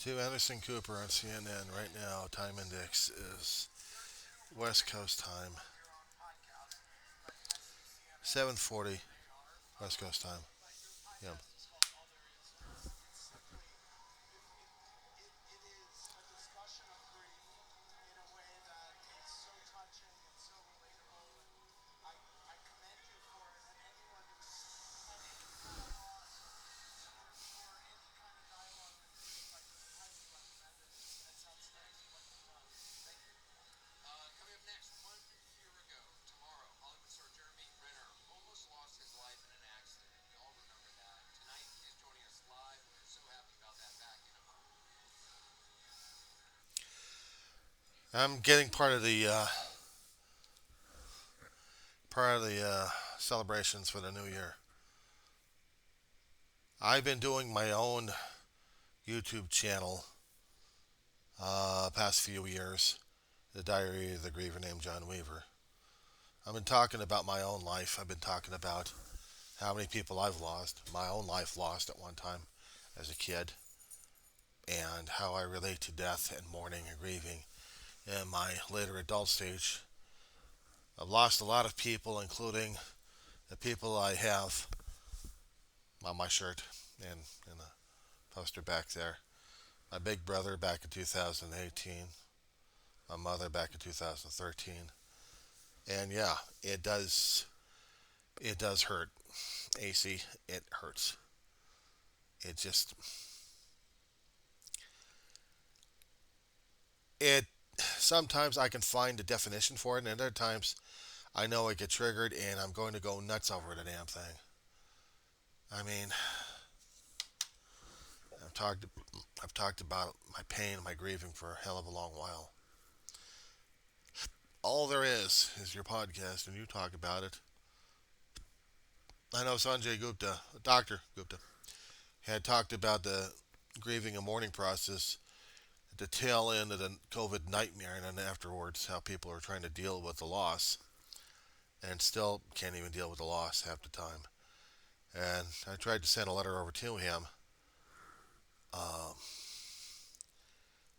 To Anderson Cooper on CNN right now. Time index is West Coast time, 7:40 West Coast time. Yep. I'm getting part of the celebrations for the new year. I've been doing my own YouTube channel past few years. The Diary of the Griever named John Weaver. I've been talking about my own life. I've been talking about how many people I've lost, my own life lost at one time as a kid, and how I relate to death and mourning and grieving in my later adult stage. I've lost a lot of people, including the people I have on my shirt and in the poster back there. My big brother back in 2018, my mother back in 2013, and yeah, it does hurt. AC, it hurts. It just it sometimes I can find a definition for it, and other times I know I get triggered and I'm going to go nuts over the damn thing. I mean, I've talked I've talked about my pain, my grieving for a hell of a long while. All there is your podcast, and you talk about it. I know Sanjay Gupta, Dr. Gupta, had talked about the grieving and mourning process at the tail end of the COVID nightmare, and then afterwards, how people are trying to deal with the loss and still can't even deal with the loss half the time. And I tried to send a letter over to him um,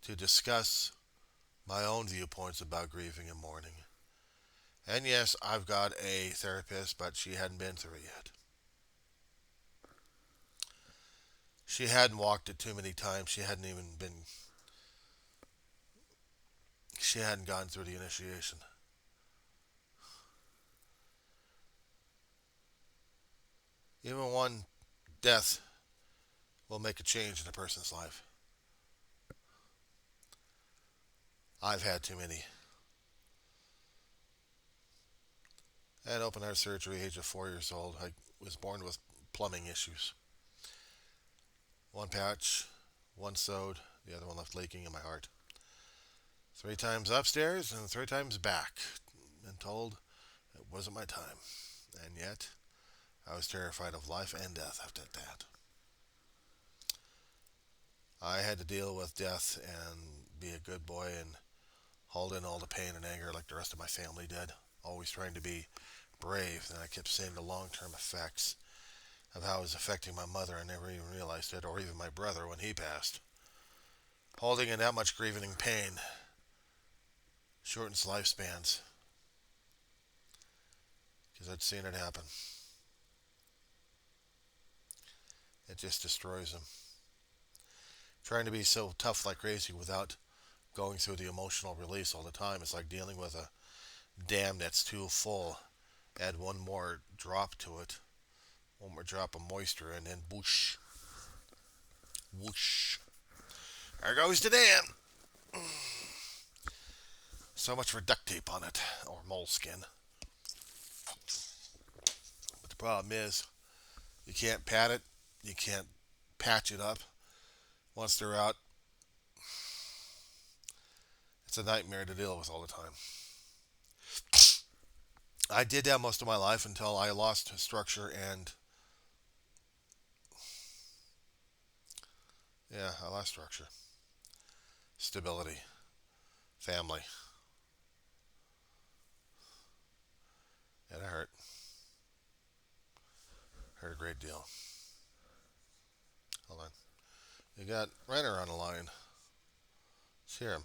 to discuss my own viewpoints about grieving and mourning. And yes, I've got a therapist, but she hadn't been through it yet. She hadn't walked it too many times. She hadn't gone through the initiation. Even one death will make a change in a person's life. I've had too many. I had open heart surgery at the age of 4 years old. I was born with plumbing issues. One patch, one sewed, the other one left leaking in my heart. 3 times upstairs and 3 times back. And told it wasn't my time. And yet, I was terrified of life and death after that. I had to deal with death and be a good boy and hold in all the pain and anger like the rest of my family did. Always trying to be brave. And I kept seeing the long term effects of how it was affecting my mother. I never even realized it, or even my brother when he passed. Holding in that much grieving and pain shortens lifespans because I'd seen it happen. It just destroys them. Trying to be so tough like crazy without going through the emotional release all the time. It's like dealing with a dam that's too full. Add one more drop to it, one more drop of moisture, and then whoosh, whoosh. There goes the dam. So much for duct tape on it, or moleskin. But the problem is, you can't pat it, you can't patch it up. Once they're out, it's a nightmare to deal with all the time. I did that most of my life until I lost structure and, yeah, I lost structure, stability, family, and it hurt a great deal. Hold on, We got Renner on the line. Let's hear him.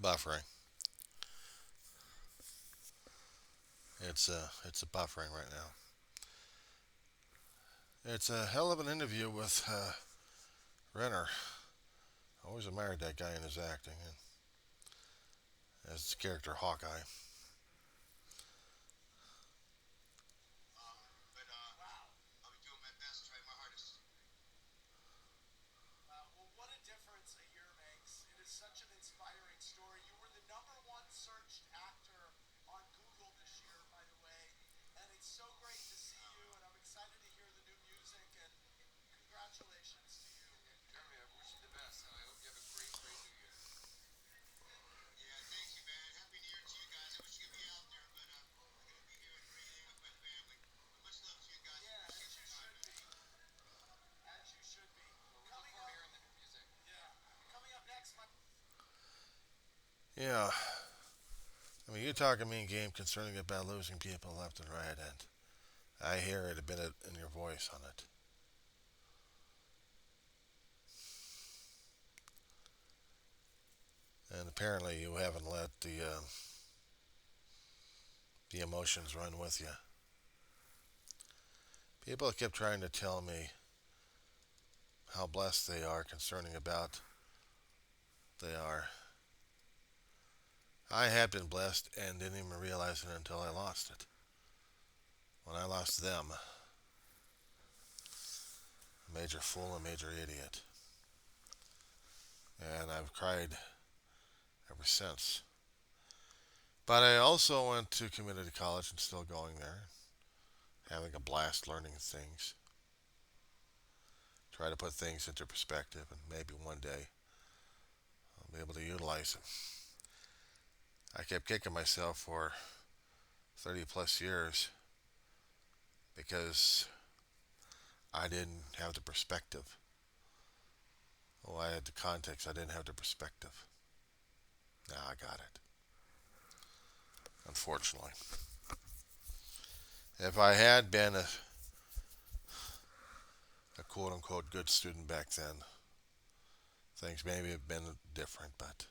Buffering. It's a buffering right now. It's a hell of an interview with Renner. I always admired that guy in his acting and as his character Hawkeye. Yeah, I mean, you talk a mean game concerning about losing people left and right, and I hear it a bit in your voice on it. And apparently, you haven't let the emotions run with you. People kept trying to tell me how blessed they are concerning about they are. I had been blessed and didn't even realize it until I lost it. When I lost them, a major fool, a major idiot. And I've cried ever since. But I also went to community college and still going there, having a blast learning things. Try to put things into perspective and maybe one day I'll be able to utilize them. I kept kicking myself for 30 plus years because I didn't have the perspective. Oh, I had the context. I didn't have the perspective. Now I got it. Unfortunately. If I had been a quote unquote good student back then, things maybe have been different, but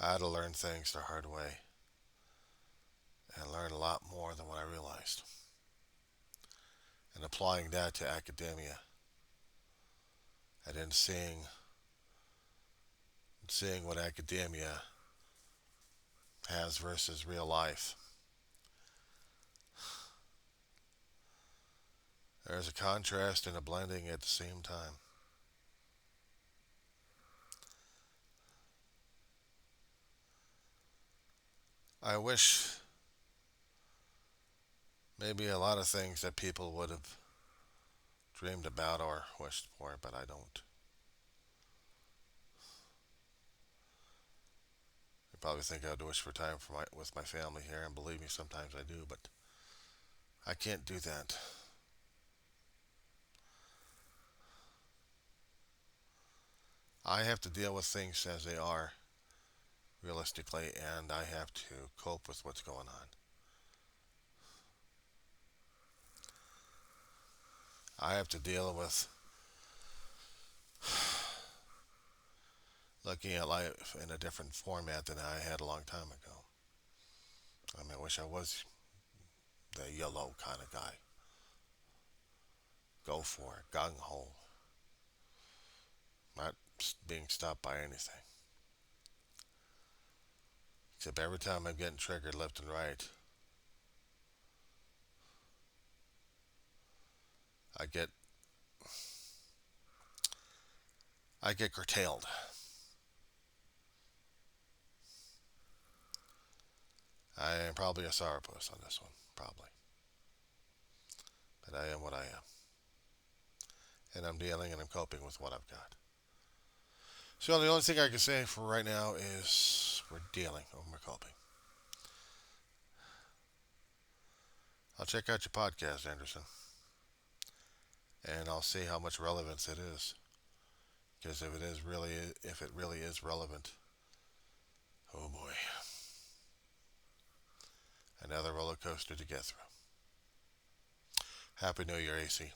I had to learn things the hard way and learn a lot more than what I realized. And applying that to academia and then seeing what academia has versus real life. There's a contrast and a blending at the same time. I wish maybe a lot of things that people would have dreamed about or wished for, but I don't. You probably think I'd wish for time with my family here, and believe me, sometimes I do, but I can't do that. I have to deal with things as they are, realistically, and I have to cope with what's going on. I have to deal with looking at life in a different format than I had a long time ago. I mean, I wish I was the yellow kind of guy. Go for it, gung ho, not being stopped by anything. Except every time I'm getting triggered left and right, I get I get curtailed. I am probably a sourpuss on this one, probably, but I am what I am, and I'm dealing and I'm coping with what I've got. So the only thing I can say for right now is we're dealing and we're coping. I'll check out your podcast, Anderson, and I'll see how much relevance it is. Because if it really is relevant, oh boy, another roller coaster to get through. Happy New Year, AC.